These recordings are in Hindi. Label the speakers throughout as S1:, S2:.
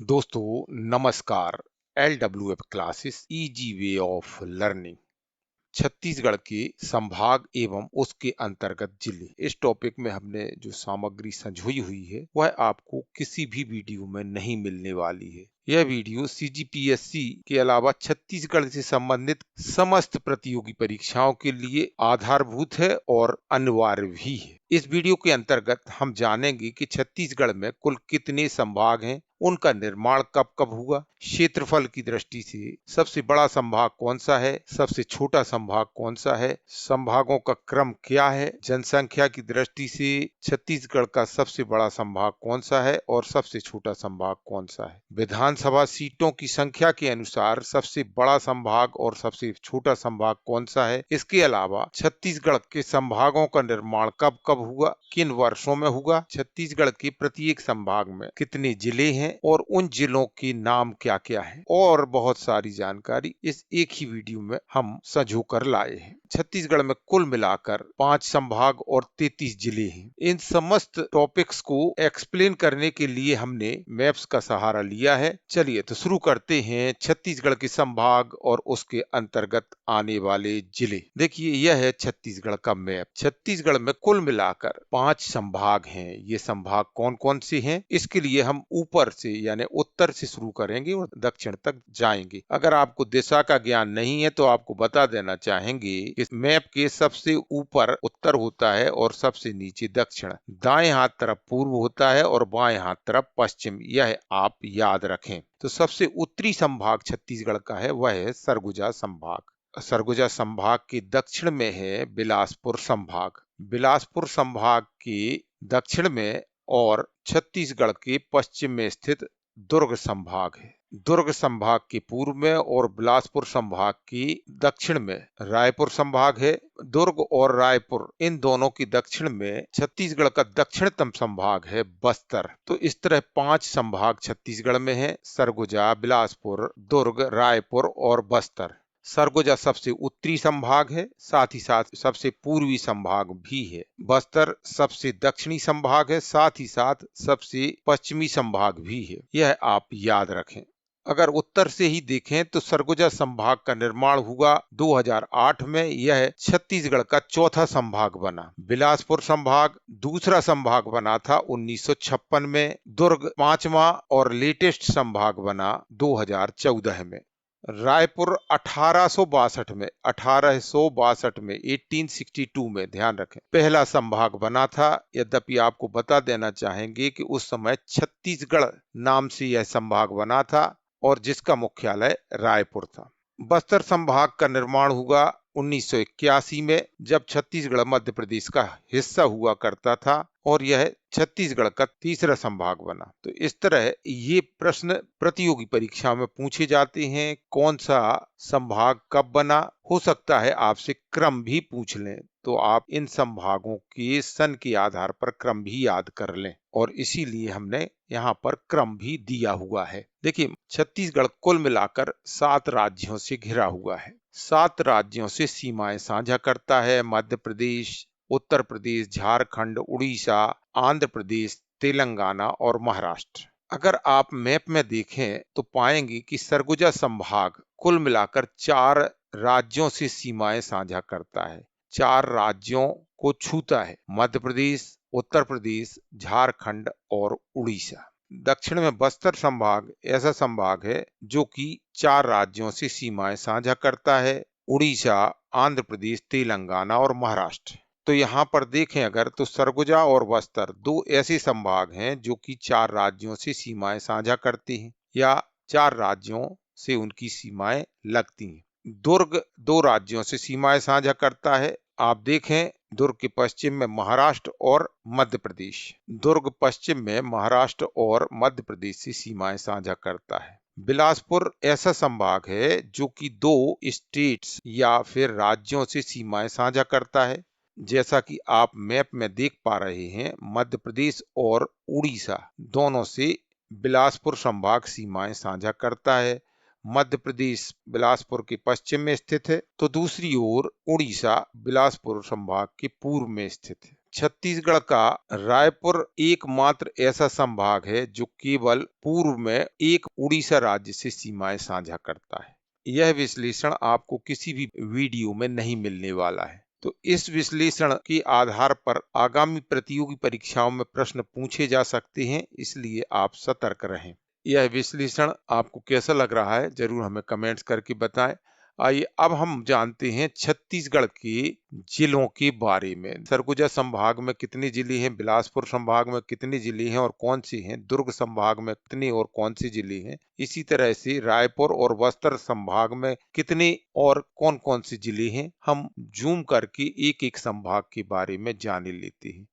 S1: दोस्तों नमस्कार। LWF classes easy way of learning Chhattisgarh के संभाग एवं उसके अंतर्गत जिले, इस टॉपिक में हमने जो सामग्री संजोई हुई है वह आपको किसी भी वीडियो में नहीं मिलने वाली है। यह वीडियो CGPSC के अलावा छत्तीसगढ़ से संबंधित समस्त प्रतियोगी परीक्षाओं के लिए आधारभूत है और अनिवार्य भी है। इस वीडियो के अंतर्गत हम जानेंगे कि छत्तीसगढ़ में कुल कितने संभाग हैं, उनका निर्माण कब कब हुआ, क्षेत्रफल की दृष्टि से सबसे बड़ा संभाग कौन सा है, सबसे छोटा संभाग कौन सा है, संभागों का क्रम क्या है, जनसंख्या की दृष्टि से छत्तीसगढ़ का सबसे बड़ा संभाग कौन सा है और सबसे छोटा संभाग कौन सा है, विधानसभा सीटों की संख्या के अनुसार सबसे बड़ा संभाग और सबसे छोटा संभाग कौन सा है। इसके अलावा छत्तीसगढ़ के संभागों का निर्माण कब कब हुआ, किन वर्षों में हुआ, छत्तीसगढ़ के प्रत्येक संभाग में कितने जिले हैं और उन जिलों के नाम क्या क्या हैं, और बहुत सारी जानकारी इस एक ही वीडियो में हम संजो कर लाए हैं। छत्तीसगढ़ में कुल मिलाकर 5 संभाग और 33 जिले हैं। इन समस्त टॉपिक्स को एक्सप्लेन करने के लिए हमने मैप्स का सहारा लिया है। चलिए तो शुरू करते हैं छत्तीसगढ़ के संभाग और उसके अंतर्गत आने वाले जिले। देखिए यह है छत्तीसगढ़ का मैप। छत्तीसगढ़ में कुल मिलाकर 5 संभाग हैं। ये संभाग कौन कौन से हैं, इसके लिए हम ऊपर से यानी उत्तर से शुरू करेंगे और दक्षिण तक जाएंगे। अगर आपको दिशा का ज्ञान नहीं है तो आपको बता देना चाहेंगे कि मैप के सबसे ऊपर उत्तर होता है और सबसे नीचे दक्षिण, दाएं हाथ तरफ पूर्व होता है और बाएं हाथ तरफ पश्चिम। यह आप याद रखें। तो सबसे उत्तरी संभाग छत्तीसगढ़ का है वह है सरगुजा संभाग। सरगुजा संभाग के दक्षिण में है बिलासपुर संभाग। बिलासपुर संभाग के दक्षिण में और छत्तीसगढ़ के पश्चिम में स्थित दुर्ग संभाग है। दुर्ग संभाग के पूर्व में और बिलासपुर संभाग की दक्षिण में रायपुर संभाग है। दुर्ग और रायपुर इन दोनों की दक्षिण में छत्तीसगढ़ का दक्षिणतम संभाग है बस्तर। तो इस तरह 5 संभाग छत्तीसगढ़ में है: सरगुजा, बिलासपुर, दुर्ग, रायपुर और बस्तर। सरगुजा सबसे उत्तरी संभाग है, साथ ही साथ सबसे पूर्वी संभाग भी है। बस्तर सबसे दक्षिणी संभाग है, साथ ही साथ सबसे पश्चिमी संभाग भी है। यह आप याद रखें। अगर उत्तर से ही देखें तो सरगुजा संभाग का निर्माण हुआ 2008 में। यह छत्तीसगढ़ का चौथा संभाग बना। बिलासपुर संभाग दूसरा संभाग बना था 1956 में। दुर्ग 5वां और लेटेस्ट संभाग बना 2014 में। रायपुर 1862 में 1862 में, ध्यान रखें, पहला संभाग बना था। यद्यपि आपको बता देना चाहेंगे कि उस समय छत्तीसगढ़ नाम से यह संभाग बना था और जिसका मुख्यालय रायपुर था। बस्तर संभाग का निर्माण हुआ 1981 में, जब छत्तीसगढ़ मध्य प्रदेश का हिस्सा हुआ करता था और यह छत्तीसगढ़ का तीसरा संभाग बना। तो इस तरह ये प्रश्न प्रतियोगी परीक्षा में पूछे जाते हैं। कौन सा संभाग कब बना, हो सकता है आपसे क्रम भी पूछ लें, तो आप इन संभागों के सन के आधार पर क्रम भी याद कर लें, और इसीलिए हमने यहाँ पर क्रम भी दिया हुआ है। देखिए छत्तीसगढ़ कुल मिलाकर 7 राज्यों से घिरा हुआ है। 7 राज्यों से सीमाएं साझा करता है: मध्य प्रदेश, उत्तर प्रदेश, झारखंड, उड़ीसा, आंध्र प्रदेश, तेलंगाना और महाराष्ट्र। अगर आप मैप में देखें तो पाएंगे कि सरगुजा संभाग कुल मिलाकर 4 राज्यों से सीमाएं साझा करता है। 4 राज्यों को छूता है: मध्य प्रदेश, उत्तर प्रदेश, झारखंड और उड़ीसा। दक्षिण में बस्तर संभाग ऐसा संभाग है जो कि 4 राज्यों से सीमाएं साझा करता है: उड़ीसा, आंध्र प्रदेश, तेलंगाना और महाराष्ट्र। तो यहाँ पर देखें अगर तो सरगुजा और बस्तर 2 ऐसे संभाग हैं जो कि 4 राज्यों से सीमाएं साझा करते हैं या 4 राज्यों से उनकी सीमाएं लगती हैं। दुर्ग 2 राज्यों से सीमाएं साझा करता है। आप देखें दुर्ग के पश्चिम में महाराष्ट्र और मध्य प्रदेश। दुर्ग पश्चिम में महाराष्ट्र और मध्य प्रदेश से सीमाएं साझा करता है। बिलासपुर ऐसा संभाग है जो कि 2 स्टेट्स या फिर राज्यों से सीमाएं साझा करता है। जैसा कि आप मैप में देख पा रहे हैं, मध्य प्रदेश और उड़ीसा दोनों से बिलासपुर संभाग सीमाएं साझा करता है। मध्य प्रदेश बिलासपुर के पश्चिम में स्थित है, तो दूसरी ओर उड़ीसा बिलासपुर संभाग के पूर्व में स्थित है। छत्तीसगढ़ का रायपुर एकमात्र ऐसा संभाग है जो केवल पूर्व में एक उड़ीसा राज्य से सीमाएं साझा करता है। यह विश्लेषण आपको किसी भी वीडियो में नहीं मिलने वाला है। तो इस विश्लेषण के आधार पर आगामी प्रतियोगी परीक्षाओं में प्रश्न पूछे जा सकते हैं, इसलिए आप सतर्क रहें। यह विश्लेषण आपको कैसा लग रहा है, जरूर हमें कमेंट्स करके बताएं। आइए अब हम जानते हैं छत्तीसगढ़ के जिलों के बारे में। सरगुजा संभाग में कितने जिले हैं, बिलासपुर संभाग में कितने जिले हैं और कौन से हैं, दुर्ग संभाग में कितने और कौन से जिले हैं, इसी तरह से रायपुर और बस्तर संभाग में कितने और कौन कौन से जिले हैं, हम जूम करके एक एक संभाग के बारे में जान लेते हैं।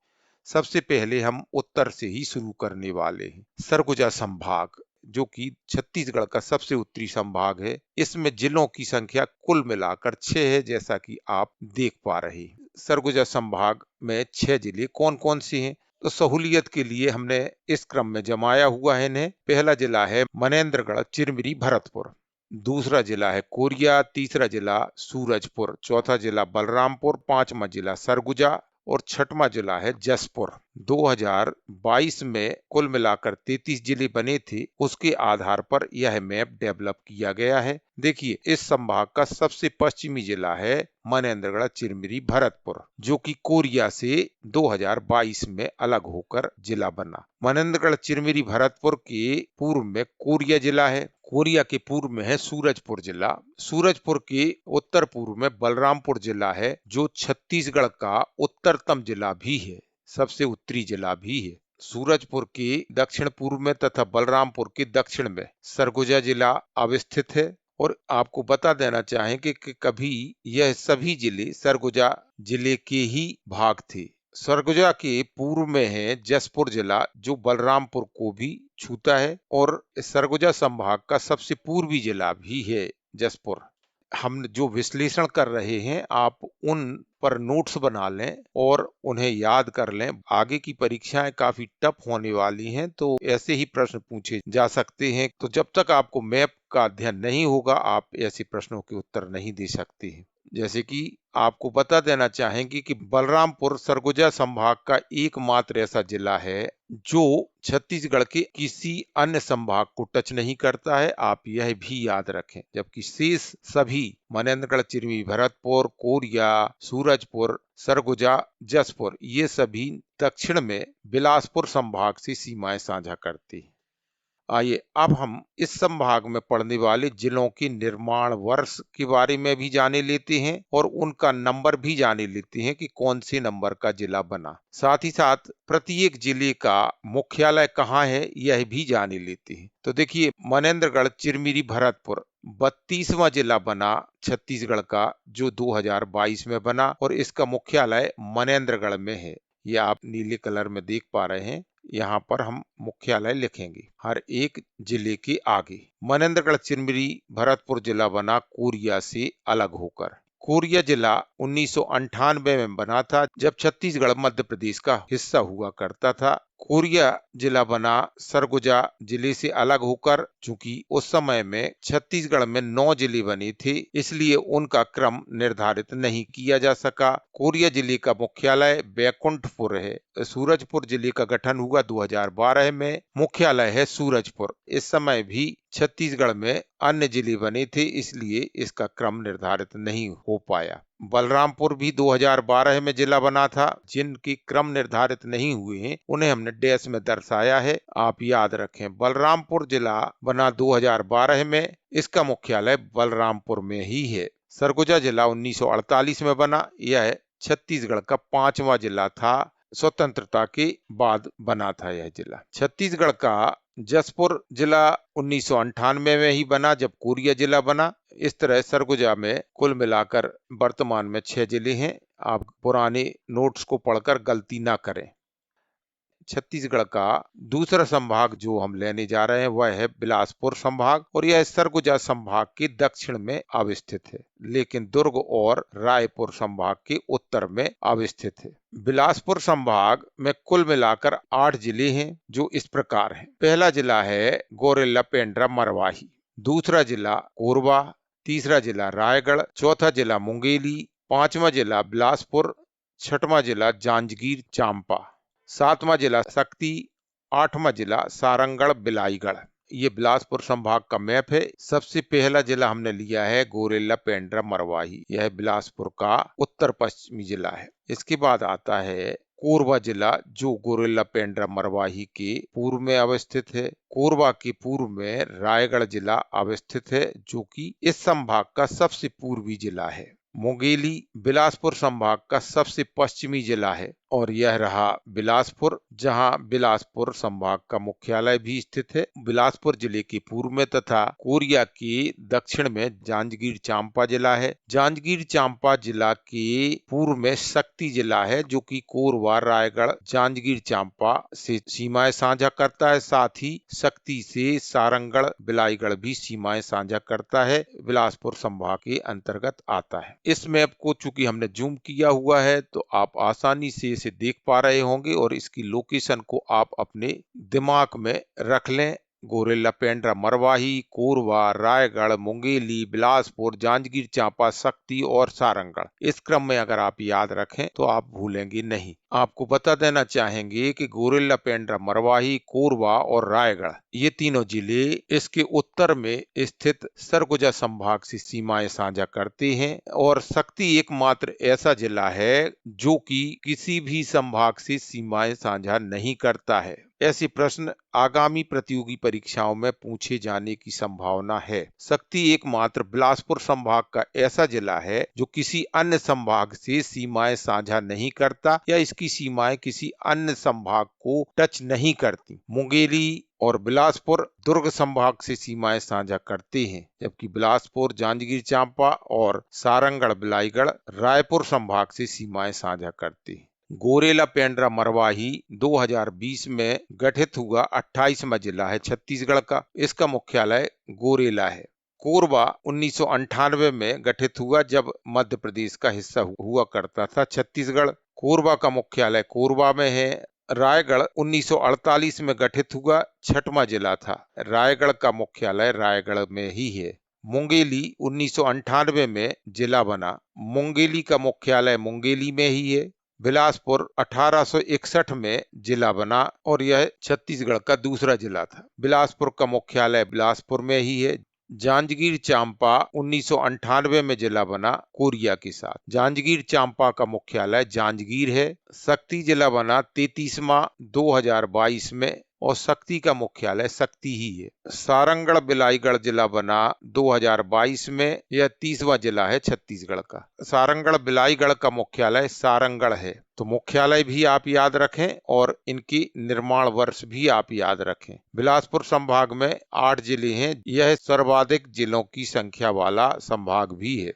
S1: सबसे पहले हम उत्तर से ही शुरू करने वाले हैं। सरगुजा संभाग, जो कि छत्तीसगढ़ का सबसे उत्तरी संभाग है, इसमें जिलों की संख्या कुल मिलाकर 6 है, जैसा कि आप देख पा रहे हैं। सरगुजा संभाग में 6 जिले कौन कौन से हैं, तो सहूलियत के लिए हमने इस क्रम में जमाया हुआ है इन्हें। पहला जिला है मनेन्द्रगढ़, चिरमिरी, भरतपुर। दूसरा जिला है कोरिया, तीसरा जिला सूरजपुर, चौथा जिला बलरामपुर, पांचवा जिला सरगुजा और छठवां जिला है जसपुर। 2022 में कुल मिलाकर 33 जिले बने थे, उसके आधार पर यह मैप डेवलप किया गया है। देखिए, इस संभाग का सबसे पश्चिमी जिला है मनेन्द्रगढ़, चिरमिरी, भरतपुर, जो कि कोरिया से 2022 में अलग होकर जिला बना। मनेन्द्रगढ़, चिरमिरी, भरतपुर के पूर्व में कोरिया जिला है। कोरिया के पूर्व में है सूरजपुर जिला। सूरजपुर के उत्तर पूर्व में बलरामपुर जिला है, जो छत्तीसगढ़ का उत्तरतम जिला भी है, सबसे उत्तरी जिला भी है। सूरजपुर के दक्षिण पूर्व में तथा बलरामपुर के दक्षिण में सरगुजा जिला अवस्थित है। और आपको बता देना चाहेंगे कि कभी यह सभी जिले सरगुजा जिले के ही भाग थे। सरगुजा के पूर्व में है जसपुर जिला, जो बलरामपुर को भी छूता है और सरगुजा संभाग का सबसे पूर्वी जिला भी है जसपुर। हम जो विश्लेषण कर रहे हैं, आप उन पर नोट्स बना लें और उन्हें याद कर लें। आगे की परीक्षाएं काफी टफ होने वाली हैं, तो ऐसे ही प्रश्न पूछे जा सकते हैं। तो जब तक आपको मैप का अध्ययन नहीं होगा, आप ऐसे प्रश्नों के उत्तर नहीं दे सकते हैं। जैसे कि आपको बता देना चाहेंगे कि बलरामपुर सरगुजा संभाग का एकमात्र ऐसा जिला है जो छत्तीसगढ़ के किसी अन्य संभाग को टच नहीं करता है, आप यह भी याद रखें। जबकि शेष सभी मनेन्द्रगढ़, चिरमिरी, भरतपुर, कोरिया, सूरजपुर, सरगुजा, जसपुर, ये सभी दक्षिण में बिलासपुर संभाग से सीमाएं साझा करते हैं। आइए अब हम इस संभाग में पड़ने वाले जिलों के निर्माण वर्ष के बारे में भी जाने लेते हैं और उनका नंबर भी जाने लेते हैं कि कौन से नंबर का जिला बना। साथ ही साथ प्रत्येक जिले का मुख्यालय कहाँ है, यह भी जाने लेते हैं। तो देखिए, मनेन्द्रगढ़, चिरमिरी, भरतपुर 32वां जिला बना छत्तीसगढ़ का, जो 2022 में बना और इसका मुख्यालय मनेन्द्रगढ़ में है। ये आप नीले कलर में देख पा रहे हैं। यहाँ पर हम मुख्यालय लिखेंगे हर एक जिले के आगे। मनेन्द्रगढ़, चिरमिरी, भरतपुर जिला बना कोरिया से अलग होकर। कोरिया जिला 1998 में बना था, जब छत्तीसगढ़ मध्य प्रदेश का हिस्सा हुआ करता था। कोरिया जिला बना सरगुजा जिले से अलग होकर। चूंकि उस समय में छत्तीसगढ़ में 9 जिले बने थे, इसलिए उनका क्रम निर्धारित नहीं किया जा सका। कोरिया जिले का मुख्यालय बैकुंठपुर है। सूरजपुर जिले का गठन हुआ 2012 में, मुख्यालय है सूरजपुर। इस समय भी छत्तीसगढ़ में अन्य जिले बने थे, इसलिए इसका क्रम निर्धारित नहीं हो पाया। बलरामपुर भी 2012 में जिला बना था। जिनके क्रम निर्धारित नहीं हुए हैं, उन्हें हमने डैश में दर्शाया है, आप याद रखें। बलरामपुर जिला बना 2012 में, इसका मुख्यालय बलरामपुर में ही है। सरगुजा जिला 1948 में बना। यह छत्तीसगढ़ का 5वां जिला था। स्वतंत्रता के बाद बना था यह जिला। छत्तीसगढ़ का जसपुर जिला 1998 में ही बना, जब कोरिया जिला बना। इस तरह सरगुजा में कुल मिलाकर वर्तमान में 6 जिले हैं। आप पुराने नोट्स को पढ़कर गलती ना करें। छत्तीसगढ़ का दूसरा संभाग जो हम लेने जा रहे हैं, वह है बिलासपुर संभाग, और यह सरगुजा संभाग के दक्षिण में अवस्थित है, लेकिन दुर्ग और रायपुर संभाग के उत्तर में अवस्थित है। बिलासपुर संभाग में कुल मिलाकर 8 जिले हैं, जो इस प्रकार हैं। पहला जिला है गोरेला, पेंड्रा, मरवाही। दूसरा जिला कोरबा, तीसरा जिला रायगढ़, चौथा जिला मुंगेली, पांचवा जिला बिलासपुर, छठवां जिला जांजगीर चांपा, सातवां जिला शक्ति, आठवां जिला सारंगढ़ बिलाईगढ़। ये बिलासपुर संभाग का मैप है। सबसे पहला जिला हमने लिया है गोरेला पेंड्रा मरवाही, यह बिलासपुर का उत्तर पश्चिमी जिला है। इसके बाद आता है कोरबा जिला, जो गोरेला पेंड्रा मरवाही के पूर्व में अवस्थित है। कोरबा के पूर्व में रायगढ़ जिला अवस्थित है, जो कि इस संभाग का सबसे पूर्वी जिला है। मुंगेली बिलासपुर संभाग का सबसे पश्चिमी जिला है और यह रहा बिलासपुर, जहां बिलासपुर संभाग का मुख्यालय भी स्थित है। बिलासपुर जिले के पूर्व में तथा कोरिया के दक्षिण में जांजगीर चांपा जिला है। जांजगीर चांपा जिला के पूर्व में शक्ति जिला है, जो कि कोरबा, रायगढ़, जांजगीर चांपा से सीमाएं साझा करता है। साथ ही शक्ति से सारंगढ़ बिलाईगढ़ भी सीमाएं साझा करता है, बिलासपुर संभाग के अंतर्गत आता है। इस मैप को चूंकि हमने जूम किया हुआ है तो आप आसानी से इसे देख पा रहे होंगे और इसकी लोकेशन को आप अपने दिमाग में रख लें। गोरेला पेंड्रा मरवाही, कोरबा, रायगढ़, मुंगेली, बिलासपुर, जांजगीर चांपा, शक्ति और सारंगढ़। इस क्रम में अगर आप याद रखें तो आप भूलेंगे नहीं। आपको बता देना चाहेंगे कि गोरेला पेंड्रा मरवाही, कोरबा और रायगढ़ ये तीनों जिले इसके उत्तर में स्थित सरगुजा संभाग से सीमाएं साझा करते हैं और शक्ति एकमात्र ऐसा जिला है जो कि किसी भी संभाग से सीमाएं साझा नहीं करता है। ऐसे प्रश्न आगामी प्रतियोगी परीक्षाओं में पूछे जाने की संभावना है। शक्ति एकमात्र बिलासपुर संभाग का ऐसा जिला है जो किसी अन्य संभाग से सीमाएं साझा नहीं करता या इसकी सीमाएं किसी अन्य संभाग को टच नहीं करती। मुंगेली और बिलासपुर दुर्ग संभाग से सीमाएं साझा करते हैं, जबकि बिलासपुर, जांजगीर चांपा और सारंगढ़ बिलाईगढ़ रायपुर संभाग से सीमाएं साझा करते हैं। गोरेला पेंड्रा मरवाही 2020 में गठित हुआ 28वां जिला है छत्तीसगढ़ का। इसका मुख्यालय गोरेला है। कोरबा 1998 में गठित हुआ, जब मध्य प्रदेश का हिस्सा हुआ करता था छत्तीसगढ़। कोरबा का मुख्यालय कोरबा में है। रायगढ़ 1948 में गठित हुआ, छठवां जिला था। रायगढ़ का मुख्यालय रायगढ़ में ही है। मुंगेली 1998 में जिला बना। मुंगेली का मुख्यालय मुंगेली में ही है। बिलासपुर 1861 में जिला बना और यह छत्तीसगढ़ का दूसरा जिला था। बिलासपुर का मुख्यालय बिलासपुर में ही है। जांजगीर चांपा 1998 में जिला बना कोरिया के साथ। जांजगीर चांपा का मुख्यालय जांजगीर है। शक्ति जिला बना 33वां 2022 में और शक्ति का मुख्यालय शक्ति ही है। सारंगढ़ बिलाईगढ़ जिला बना 2022 में, यह 30वां जिला है छत्तीसगढ़ का। सारंगढ़ बिलाईगढ़ का मुख्यालय सारंगढ़ है। तो मुख्यालय भी आप याद रखें और इनकी निर्माण वर्ष भी आप याद रखें। बिलासपुर संभाग में 8 जिले हैं। यह सर्वाधिक जिलों की संख्या वाला संभाग भी है।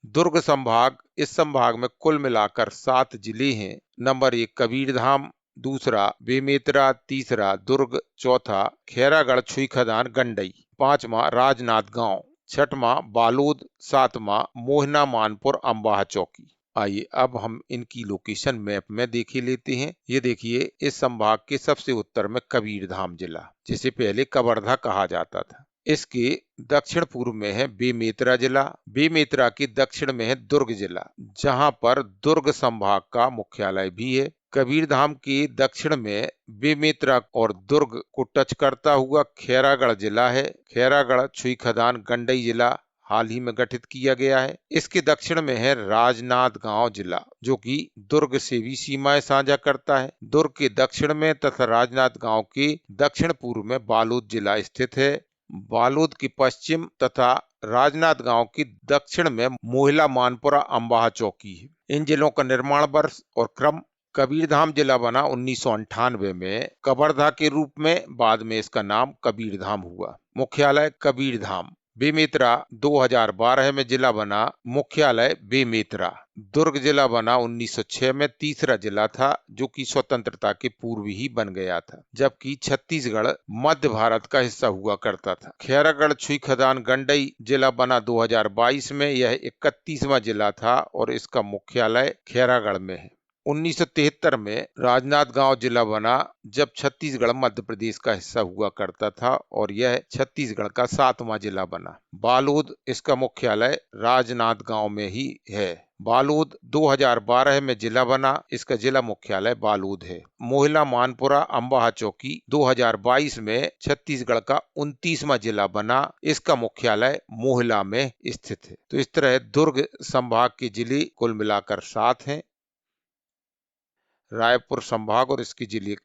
S1: दुर्ग संभाग, इस संभाग में कुल मिलाकर 7 जिले हैं। नंबर 1 कबीरधाम, दूसरा बेमेतरा, तीसरा दुर्ग, चौथा खैरागढ़ छुईखदान गंडई, पांचवा राजनांदगांव, छठवां बालोद, सातवां मोहना मानपुर अम्बाह चौकी। आइए अब हम इनकी लोकेशन मैप में देख लेते हैं। ये देखिए, इस संभाग के सबसे उत्तर में कबीरधाम जिला, जिसे पहले कवर्धा कहा जाता था। इसके दक्षिण पूर्व में है बेमेतरा जिला। बेमेतरा के दक्षिण में है दुर्ग जिला, जहां पर दुर्ग संभाग का मुख्यालय भी है। कबीरधाम के दक्षिण में बेमेतरा और दुर्ग को टच करता हुआ खैरागढ़ जिला है। खैरागढ़ छुईखदान गंडई जिला हाल ही में गठित किया गया है। इसके दक्षिण में है राजनांदगांव जिला, जो कि दुर्ग से भी सीमाएं साझा करता है। दुर्ग के दक्षिण में तथा राजनांदगांव के दक्षिण पूर्व में बालोद जिला स्थित है। बालोद के पश्चिम तथा राजनांदगांव के दक्षिण में मोहला मानपुरा अम्बाह चौकी है। इन जिलों का निर्माण वर्ष और क्रम: कबीरधाम जिला बना 1998 में कवर्धा के रूप में, बाद में इसका नाम कबीरधाम हुआ। मुख्यालय कबीरधाम। बेमेतरा 2012 में जिला बना, मुख्यालय बेमेतरा। दुर्ग जिला बना 1906 में, तीसरा जिला था जो कि स्वतंत्रता के पूर्व ही बन गया था, जबकि छत्तीसगढ़ मध्य भारत का हिस्सा हुआ करता था। खैरागढ़ छुईखदान गंडई जिला बना 2022 में, यह 31वां जिला था और इसका मुख्यालय खैरागढ़ में है। 1973 में राजनांदगांव जिला बना, जब छत्तीसगढ़ मध्य प्रदेश का हिस्सा हुआ करता था और यह छत्तीसगढ़ का 7वां जिला बना। बालोद इसका मुख्यालय राजनांदगांव में ही है। बालोद 2012 में जिला बना, इसका जिला मुख्यालय बालोद है। मोहिला मानपुरा अम्बाहा चौकी 2022 में छत्तीसगढ़ का 29वां जिला बना, इसका मुख्यालय मोहिला में स्थित है। तो इस तरह दुर्ग संभाग के जिले कुल मिलाकर 7 हैं। रायपुर संभाग और इसके जिले,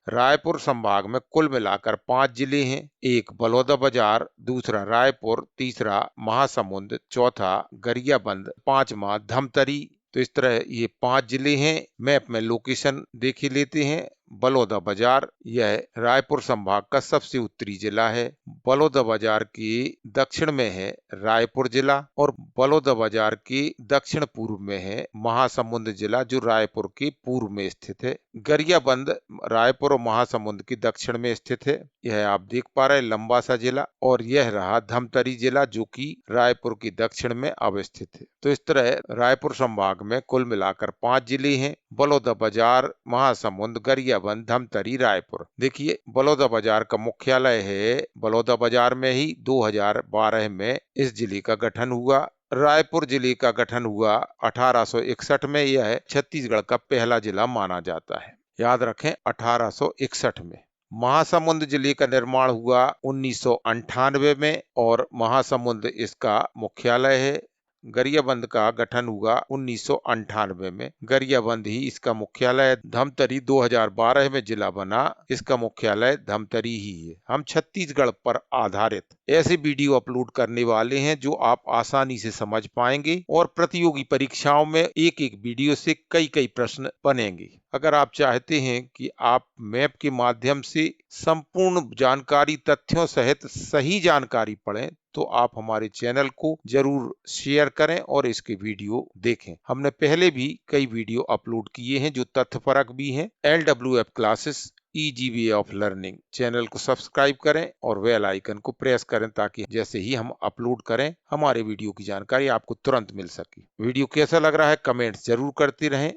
S1: रायपुर संभाग में कुल मिलाकर 5 जिले हैं। एक बलौदाबाजार, दूसरा रायपुर, तीसरा महासमुंद, चौथा गरियाबंद, 5वां धमतरी। तो इस तरह ये 5 जिले हैं। मैप में लोकेशन देख ही लेते हैं। बलौदाबाजार यह रायपुर संभाग का सबसे उत्तरी जिला है। बलौदाबाजार के दक्षिण में है रायपुर जिला और बलौदाबाजार के दक्षिण पूर्व में है महासमुंद जिला, जो रायपुर के पूर्व में स्थित है। गरियाबंद रायपुर और महासमुंद के दक्षिण में स्थित है। यह आप देख पा रहे लंबा सा जिला। और यह रहा धमतरी जिला, जो कि रायपुर के दक्षिण में अवस्थित है। तो इस तरह रायपुर संभाग में कुल मिलाकर 5 जिले हैं। बलौदाबाजार, महासमुंद, गरियाबंद, धमतरी, रायपुर। देखिए बलौदाबाजार का मुख्यालय है बलौदाबाजार में ही। 2012 में इस जिले का गठन हुआ। रायपुर जिले का गठन हुआ 1861 में। यह छत्तीसगढ़ का पहला जिला माना जाता है। याद रखें 1861 में। महासमुंद जिले का निर्माण हुआ 1998 में और महासमुंद इसका मुख्यालय है। गरियाबंद का गठन हुआ 1998 में। गरियाबंद ही इसका मुख्यालय। धमतरी 2012 में जिला बना, इसका मुख्यालय धमतरी ही है। हम छत्तीसगढ़ पर आधारित ऐसे वीडियो अपलोड करने वाले हैं जो आप आसानी से समझ पाएंगे और प्रतियोगी परीक्षाओं में एक एक वीडियो से कई कई प्रश्न बनेंगे। अगर आप चाहते हैं कि आप मैप के माध्यम से संपूर्ण जानकारी, तथ्यों सहित सही जानकारी पढ़ें, तो आप हमारे चैनल को जरूर शेयर करें और इसके वीडियो देखें। हमने पहले भी कई वीडियो अपलोड किए हैं जो तथ्यपरक भी हैं। LWF classes easy way of learning channel को सब्सक्राइब करें और बेल आइकन को प्रेस करें, ताकि जैसे ही हम अपलोड करें हमारे वीडियो की जानकारी आपको तुरंत मिल सके। वीडियो कैसा लग रहा है कमेंट्स जरूर करते रहें।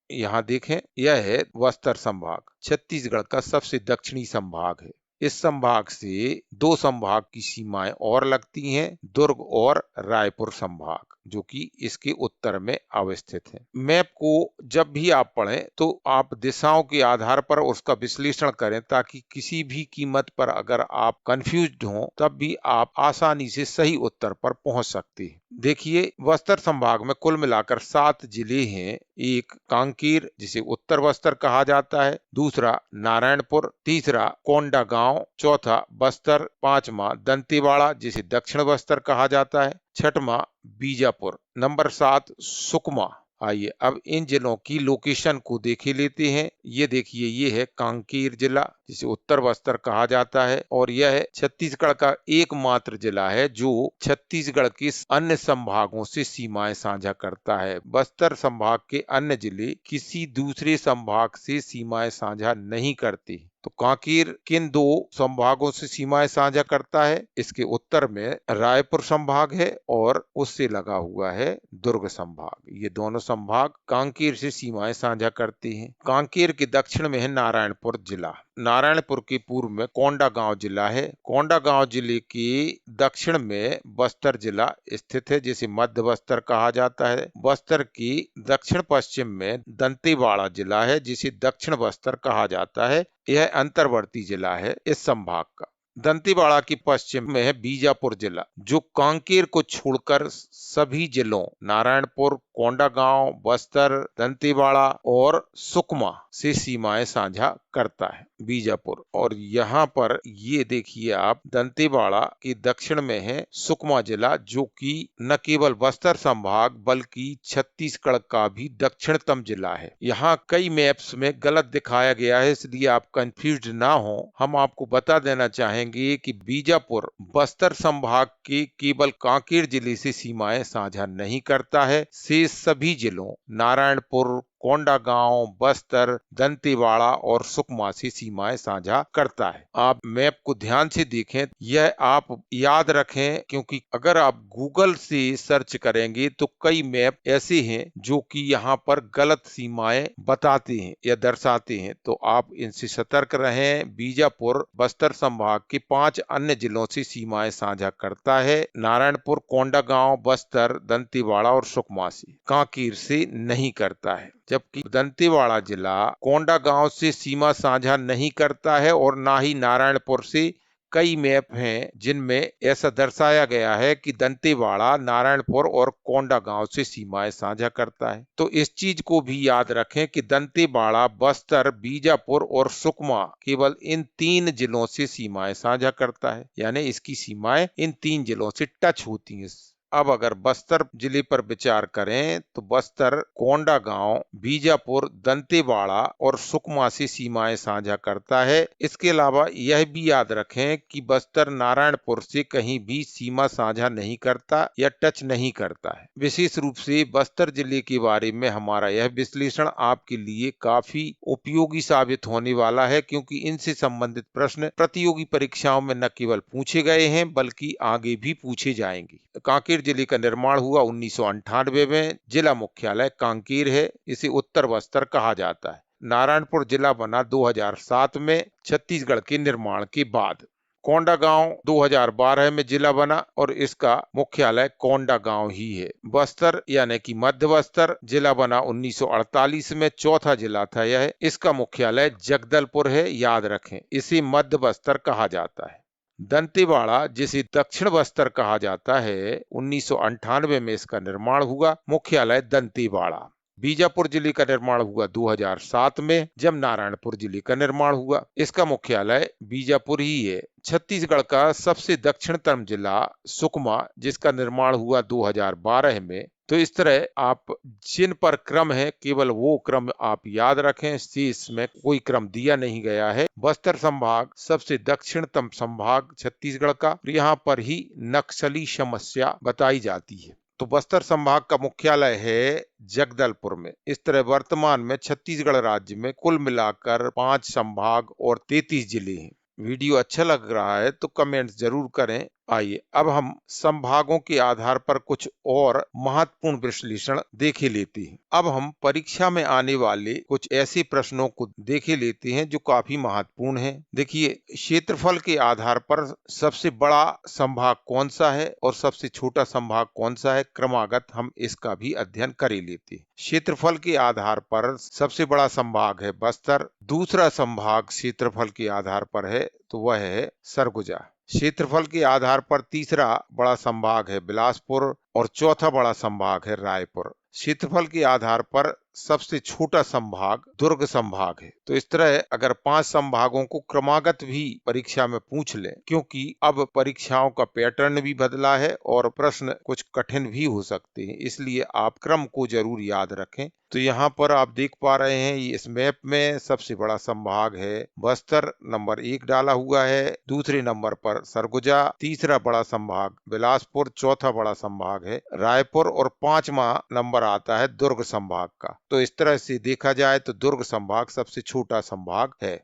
S1: यहाँ देखें, यह है बस्तर संभाग, छत्तीसगढ़ का सबसे दक्षिणी संभाग है। इस संभाग से 2 संभाग की सीमाएं और लगती हैं, दुर्ग और रायपुर संभाग, जो कि इसके उत्तर में अवस्थित है। मैप को जब भी आप पढ़ें तो आप दिशाओं के आधार पर उसका विश्लेषण करें, ताकि किसी भी कीमत पर अगर आप कंफ्यूज्ड हों तब भी आप आसानी से सही उत्तर पर पहुंच सकते हैं। देखिए बस्तर संभाग में कुल मिलाकर 7 जिले हैं। एक कांकेर, जिसे उत्तर बस्तर कहा जाता है, दूसरा नारायणपुर, तीसरा कोंडागांव, चौथा बस्तर, 5वां दंतेवाड़ा, जिसे दक्षिण बस्तर कहा जाता है, 6वां बीजापुर, नंबर 7 सुकमा। आइए अब इन जिलों की लोकेशन को देख ही लेते हैं। ये देखिए, ये है कांकेर जिला, जिसे उत्तर बस्तर कहा जाता है और यह छत्तीसगढ़ का एकमात्र जिला है जो छत्तीसगढ़ के अन्य संभागों से सीमाएं साझा करता है। बस्तर संभाग के अन्य जिले किसी दूसरे संभाग से सीमाएं साझा नहीं करते। तो कांकेर किन 2 संभागों से सीमाएं साझा करता है? इसके उत्तर में रायपुर संभाग है और उससे लगा हुआ है दुर्ग संभाग। ये दोनों संभाग कांकेर से सीमाएं साझा करते हैं। कांकेर के दक्षिण में है नारायणपुर जिला। नारायणपुर के पूर्व में कोंडागांव जिला है। कोंडागांव जिले के दक्षिण में बस्तर जिला स्थित है, जिसे मध्य बस्तर कहा जाता है। बस्तर की दक्षिण पश्चिम में दंतेवाड़ा जिला है, जिसे दक्षिण बस्तर कहा जाता है। यह अंतर्वर्ती जिला है इस संभाग का। दंतेवाड़ा की पश्चिम में है बीजापुर जिला, जो कांकेर को छोड़कर सभी जिलों नारायणपुर, कोंडागांव, बस्तर, दंतेवाड़ा और सुकमा से सीमाएं साझा करता है बीजापुर। और यहाँ पर ये देखिए आप, दंतेवाड़ा के दक्षिण में है सुकमा जिला, जो कि न केवल बस्तर संभाग बल्कि छत्तीसगढ़ का भी दक्षिणतम जिला है। यहाँ कई मैप्स में गलत दिखाया गया है, इसलिए आप कंफ्यूज ना हो। हम आपको बता देना चाहेंगे कि बीजापुर बस्तर संभाग के केवल कांकेर जिले से सीमाएं साझा नहीं करता है। शेष सभी जिलों नारायणपुर, कोंडागांव, बस्तर, दंतेवाड़ा और सुकमा से सीमाएं साझा करता है। आप मैप को ध्यान से देखें, यह आप याद रखें, क्योंकि अगर आप गूगल से सर्च करेंगे तो कई मैप ऐसे हैं जो कि यहाँ पर गलत सीमाएं बताते हैं या दर्शाते हैं, तो आप इनसे सतर्क रहें। बीजापुर बस्तर संभाग के 5 अन्य जिलों से सीमाएं साझा करता है। नारायणपुर, कोंडागांव, बस्तर, दंतेवाड़ा और सुकमा से, कांकेर से नहीं करता है। जबकि दंतेवाड़ा जिला कोंडागांव से सीमा साझा नहीं करता है और ना ही नारायणपुर से। कई मैप हैं जिनमें ऐसा दर्शाया गया है कि दंतेवाड़ा नारायणपुर और कोंडागांव से सीमाएं साझा करता है। तो इस चीज को भी याद रखें कि दंतेवाड़ा, बस्तर, बीजापुर और सुकमा केवल इन 3 जिलों से सीमाएं साझा करता है, यानी इसकी सीमाएं इन 3 जिलों से टच होती हैं। अब अगर बस्तर जिले पर विचार करें तो बस्तर कोंडागांव, बीजापुर, दंतेवाड़ा और सुकमा से सीमाएं साझा करता है। इसके अलावा यह भी याद रखें कि बस्तर नारायणपुर से कहीं भी सीमा साझा नहीं करता या टच नहीं करता है। विशेष रूप से बस्तर जिले के बारे में हमारा यह विश्लेषण आपके लिए काफी उपयोगी साबित होने वाला है, क्योंकि इनसे संबंधित प्रश्न प्रतियोगी परीक्षाओं में न केवल पूछे गए हैं बल्कि आगे भी पूछे जाएंगे। कांकेर जिले का निर्माण हुआ 1998 में। जिला मुख्यालय कांकेर है। इसे उत्तर बस्तर कहा जाता है। नारायणपुर जिला बना 2007 में छत्तीसगढ़ के निर्माण के बाद। कोंडागांव 2012 में जिला बना और इसका मुख्यालय कोंडागांव ही है। बस्तर यानी कि मध्य बस्तर जिला बना 1948 में, चौथा जिला था यह। इसका मुख्यालय जगदलपुर है, याद रखें इसे मध्य बस्तर कहा जाता है। दंतेवाड़ा जिसे दक्षिण बस्तर कहा जाता है, 1998 में इसका निर्माण हुआ, मुख्यालय दंतेवाड़ा। बीजापुर जिले का निर्माण हुआ 2007 में, जब नारायणपुर जिले का निर्माण हुआ। इसका मुख्यालय बीजापुर ही है। छत्तीसगढ़ का सबसे दक्षिणतम जिला सुकमा, जिसका निर्माण हुआ 2012 में। तो इस तरह आप जिन पर क्रम है केवल वो क्रम आप याद रखें, शेष में कोई क्रम दिया नहीं गया है। बस्तर संभाग सबसे दक्षिणतम संभाग छत्तीसगढ़ का, यहाँ पर ही नक्सली समस्या बताई जाती है। तो बस्तर संभाग का मुख्यालय है जगदलपुर में। इस तरह वर्तमान में छत्तीसगढ़ राज्य में कुल मिलाकर 5 संभाग और 33 जिले हैं। वीडियो अच्छा लग रहा है तो कमेंट्स जरूर करें। आइए अब हम संभागों के आधार पर कुछ और महत्वपूर्ण विश्लेषण देखे लेते हैं। अब हम परीक्षा में आने वाले कुछ ऐसे प्रश्नों को देखे लेते हैं जो काफी महत्वपूर्ण हैं। देखिए, क्षेत्रफल के आधार पर सबसे बड़ा संभाग कौन सा है और सबसे छोटा संभाग कौन सा है, क्रमागत हम इसका भी अध्ययन कर लेते हैं। क्षेत्रफल के आधार पर सबसे बड़ा संभाग है बस्तर। दूसरा संभाग क्षेत्रफल के आधार पर है तो वह है सरगुजा। क्षेत्रफल के आधार पर तीसरा बड़ा संभाग है बिलासपुर और चौथा बड़ा संभाग है रायपुर। क्षेत्रफल के आधार पर सबसे छोटा संभाग दुर्ग संभाग है। तो इस तरह अगर 5 संभागों को क्रमागत भी परीक्षा में पूछ लें, क्योंकि अब परीक्षाओं का पैटर्न भी बदला है और प्रश्न कुछ कठिन भी हो सकते हैं, इसलिए आप क्रम को जरूर याद रखें। तो यहाँ पर आप देख पा रहे हैं इस मैप में सबसे बड़ा संभाग है बस्तर, नंबर 1 डाला हुआ है। दूसरे नंबर पर सरगुजा, तीसरा बड़ा संभाग बिलासपुर, चौथा बड़ा संभाग है रायपुर और 5वां नंबर आता है दुर्ग संभाग का। तो इस तरह से देखा जाए तो दुर्ग संभाग सबसे छोटा संभाग है।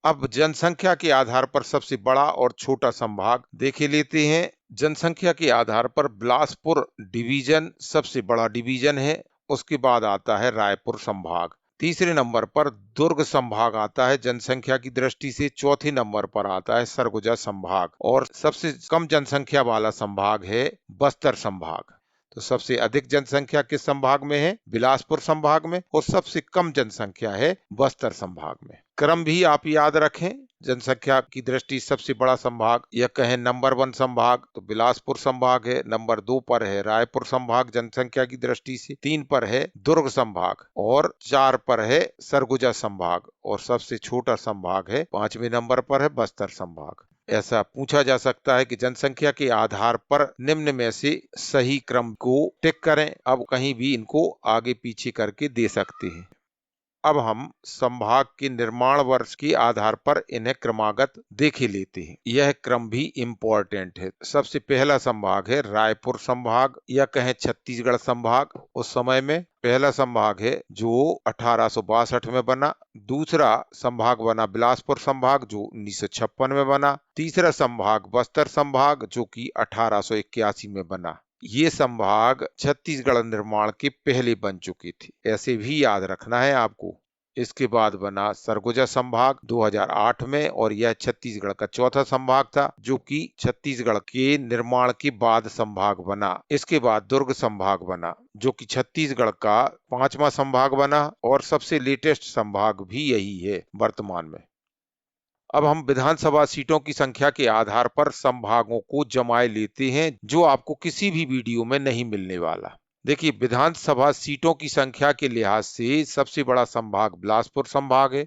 S1: अब जनसंख्या के आधार पर सबसे बड़ा और छोटा संभाग देखे लेते हैं। जनसंख्या के आधार पर बिलासपुर डिवीजन सबसे बड़ा डिवीजन है। उसके बाद आता है रायपुर संभाग। तीसरे नंबर पर दुर्ग संभाग आता है जनसंख्या की दृष्टि से। चौथे नंबर पर आता है सरगुजा संभाग और सबसे कम जनसंख्या वाला संभाग है बस्तर संभाग। तो सबसे अधिक जनसंख्या किस संभाग में है? बिलासपुर संभाग में, और सबसे कम जनसंख्या है बस्तर संभाग में। क्रम भी आप याद रखें। जनसंख्या की दृष्टि सबसे बड़ा संभाग या कहें नंबर 1 संभाग तो बिलासपुर संभाग है। नंबर 2 पर है रायपुर संभाग जनसंख्या की दृष्टि से। 3 पर है दुर्ग संभाग और 4 पर है सरगुजा संभाग और सबसे छोटा संभाग है 5वें नंबर पर है बस्तर संभाग। ऐसा पूछा जा सकता है कि जनसंख्या के आधार पर निम्न में से सही क्रम को टिक करें। अब कहीं भी इनको आगे पीछे करके दे सकते हैं। अब हम संभाग के निर्माण वर्ष के आधार पर इन्हें क्रमागत देखे लेते हैं। यह क्रम भी इम्पोर्टेंट है। सबसे पहला संभाग है रायपुर संभाग या कहें छत्तीसगढ़ संभाग। उस समय में पहला संभाग है जो 1862 में बना। दूसरा संभाग बना बिलासपुर संभाग जो 1956 में बना। तीसरा संभाग बस्तर संभाग जो कि 1881 में बना। ये संभाग छत्तीसगढ़ निर्माण के पहले बन चुके थे, ऐसे भी याद रखना है आपको। इसके बाद बना सरगुजा संभाग 2008 में और यह छत्तीसगढ़ का चौथा संभाग था जो कि छत्तीसगढ़ के निर्माण के बाद संभाग बना। इसके बाद दुर्ग संभाग बना जो कि छत्तीसगढ़ का 5वां संभाग बना और सबसे लेटेस्ट संभाग भी यही है वर्तमान में। अब हम विधानसभा सीटों की संख्या के आधार पर संभागों को जमाए लेते हैं जो आपको किसी भी वीडियो में नहीं मिलने वाला। देखिए, विधानसभा सीटों की संख्या के लिहाज से सबसे बड़ा संभाग बिलासपुर संभाग है।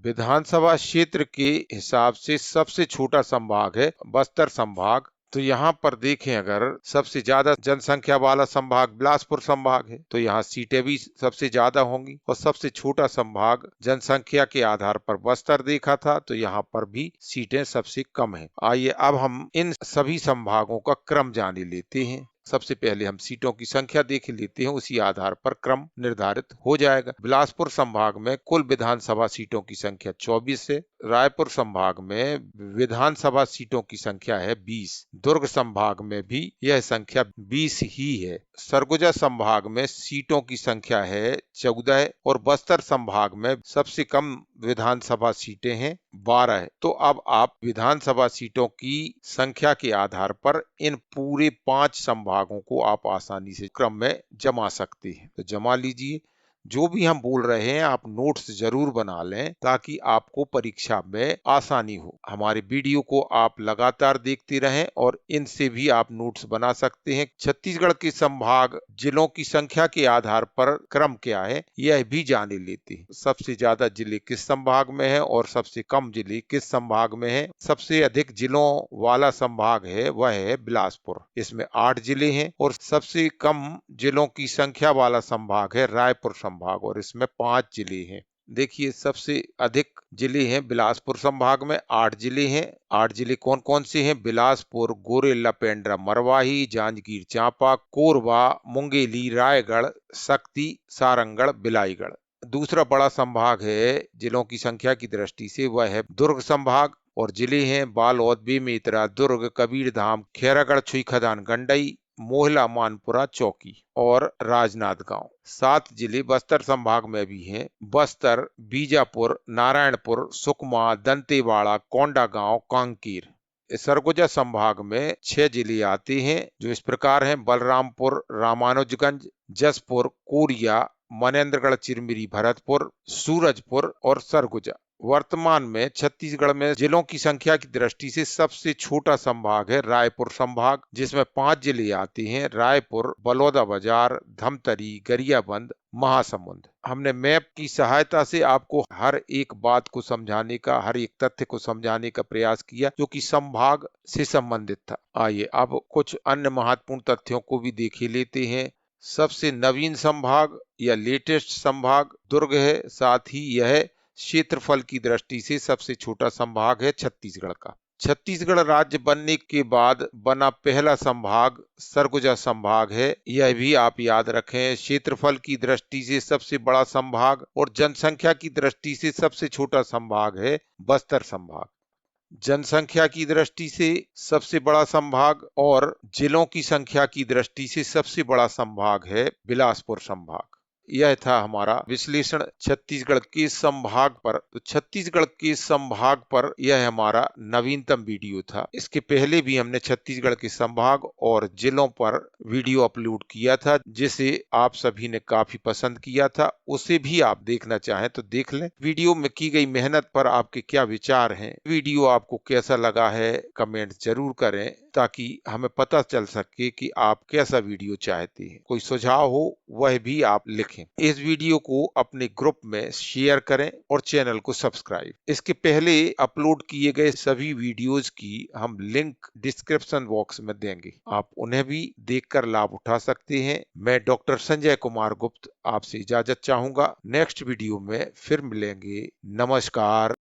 S1: विधानसभा क्षेत्र के हिसाब से सबसे छोटा संभाग है बस्तर संभाग। तो यहाँ पर देखें, अगर सबसे ज्यादा जनसंख्या वाला संभाग बिलासपुर संभाग है तो यहाँ सीटें भी सबसे ज्यादा होंगी। और सबसे छोटा संभाग जनसंख्या के आधार पर बस्तर देखा था तो यहाँ पर भी सीटें सबसे कम है। आइए अब हम इन सभी संभागों का क्रम जान लेते हैं। सबसे पहले हम सीटों की संख्या देख लेते हैं, उसी आधार पर क्रम निर्धारित हो जाएगा। बिलासपुर संभाग में कुल विधानसभा सीटों की संख्या 24 है। रायपुर संभाग में विधानसभा सीटों की संख्या है 20। दुर्ग संभाग में भी यह संख्या 20 ही है। सरगुजा संभाग में सीटों की संख्या है 14 और बस्तर संभाग में सबसे कम विधानसभा सीटें हैं 12 है। तो अब आप विधानसभा सीटों की संख्या के आधार पर इन पूरे 5 संभागों को आप आसानी से क्रम में जमा सकते हैं। तो जमा लीजिए। जो भी हम बोल रहे हैं आप नोट्स जरूर बना लें ताकि आपको परीक्षा में आसानी हो। हमारे वीडियो को आप लगातार देखते रहें और इनसे भी आप नोट्स बना सकते हैं। छत्तीसगढ़ के संभाग जिलों की संख्या के आधार पर क्रम क्या है यह भी जान लेते हैं। सबसे ज्यादा जिले किस संभाग में है और सबसे कम जिले किस संभाग में है। सबसे अधिक जिलों वाला संभाग है वह है बिलासपुर, इसमें 8 जिले हैं। और सबसे कम जिलों की संख्या वाला संभाग है रायपुर संभाग और इसमें 5 जिले हैं। देखिए, सबसे अधिक जिले हैं बिलासपुर संभाग में 8 जिले हैं। 8 जिले कौन कौन से हैं? बिलासपुर, गोरेला, पेंड्रा, मरवाही, जांजगीर चांपा, कोरबा, मुंगेली, रायगढ़, शक्ति, सारंगढ़, बिलाईगढ़। दूसरा बड़ा संभाग है जिलों की संख्या की दृष्टि से वह है दुर्ग संभाग और जिले हैं बालोद, बेमेतरा, दुर्ग, कबीरधाम, खैरागढ़, छुईखदान, गंडई, मोहला, मानपुरा, चौकी और राजनांदगांव। 7 जिले बस्तर संभाग में भी हैं। बस्तर, बीजापुर, नारायणपुर, सुकमा, दंतेवाड़ा, कोंडागांव, कांकेर। सरगुजा संभाग में 6 जिले आते हैं जो इस प्रकार हैं: बलरामपुर, रामानुजगंज, जसपुर, कोरिया, मनेन्द्रगढ़, चिरमिरी, भरतपुर, सूरजपुर और सरगुजा। वर्तमान में छत्तीसगढ़ में जिलों की संख्या की दृष्टि से सबसे छोटा संभाग है रायपुर संभाग जिसमें 5 जिले आते हैं: रायपुर, बलौदाबाजार, धमतरी, गरियाबंद, महासमुंद। हमने मैप की सहायता से आपको हर एक बात को समझाने का, हर एक तथ्य को समझाने का प्रयास किया जो कि संभाग से संबंधित था। आइए अब कुछ अन्य महत्वपूर्ण तथ्यों को भी देख लेते हैं। सबसे नवीन संभाग या लेटेस्ट संभाग दुर्ग है। साथ ही यह क्षेत्रफल की दृष्टि से सबसे छोटा संभाग है छत्तीसगढ़ का। छत्तीसगढ़ राज्य बनने के बाद बना पहला संभाग सरगुजा संभाग है, यह भी आप याद रखें। क्षेत्रफल की दृष्टि से सबसे बड़ा संभाग और जनसंख्या की दृष्टि से सबसे छोटा संभाग है बस्तर संभाग। जनसंख्या की दृष्टि से सबसे बड़ा संभाग और जिलों की संख्या की दृष्टि से सबसे बड़ा संभाग है बिलासपुर संभाग। यह था हमारा विश्लेषण छत्तीसगढ़ के संभाग पर। तो छत्तीसगढ़ के संभाग पर यह हमारा नवीनतम वीडियो था। इसके पहले भी हमने छत्तीसगढ़ के संभाग और जिलों पर वीडियो अपलोड किया था जिसे आप सभी ने काफी पसंद किया था। उसे भी आप देखना चाहें तो देख लें। वीडियो में की गई मेहनत पर आपके क्या विचार हैं, वीडियो आपको कैसा लगा है, कमेंट जरूर करें ताकि हमें पता चल सके कि आप कैसा वीडियो चाहते हैं। कोई सुझाव हो वह भी आप लिखें। रखें। इस वीडियो को अपने ग्रुप में शेयर करें और चैनल को सब्सक्राइब। इसके पहले अपलोड किए गए सभी वीडियोज की हम लिंक डिस्क्रिप्शन बॉक्स में देंगे, आप उन्हें भी देखकर लाभ उठा सकते हैं। मैं डॉक्टर संजय कुमार गुप्त आपसे इजाजत चाहूंगा। नेक्स्ट वीडियो में फिर मिलेंगे। नमस्कार।